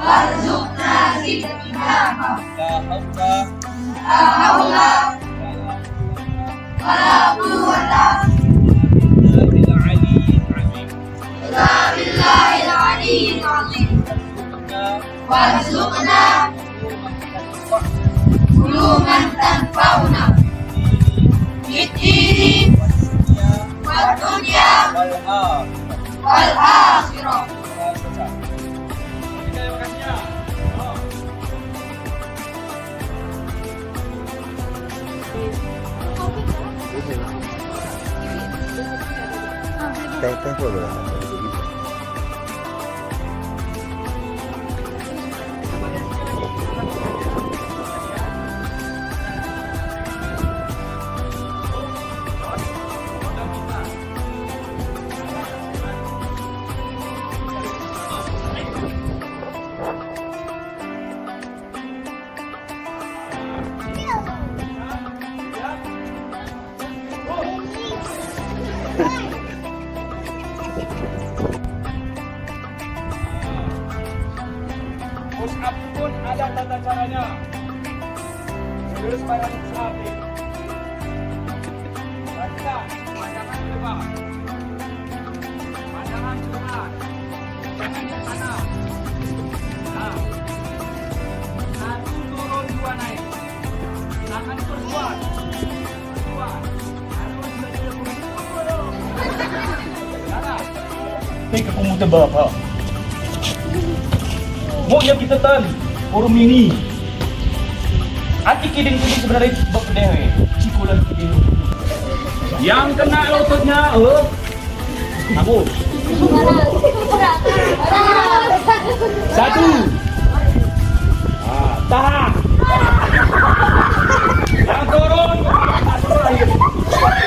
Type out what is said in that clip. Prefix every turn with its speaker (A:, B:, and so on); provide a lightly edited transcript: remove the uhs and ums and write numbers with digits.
A: warzuqna zidnaha.
B: La haula
A: La haula wala quwwata
B: illa billahil azim.
A: illa billahil aliyyil azim. Warzuqna uluman tanfa'una fid-dini wad-dunya wal akhirah.
C: Teh boleh.
B: Push up pun ada tata caranya. Terus pada sapi. Perhatikan, pandangan ke depan. Pandangan ke depan. Jangan ke kanan. Nah. Satu turun, dua naik. Tangan perkuat. Perkuat. Harus belajar turun. Jalan. Tinggal kamu tebak, ha? Mau yang kita tan, forum ini. Hati kiding-kiding sebenarnya berkedewe. Cikulan kiding. Yang kena lututnya, aku. Satu. Tahan. Yang turun. Terakhir.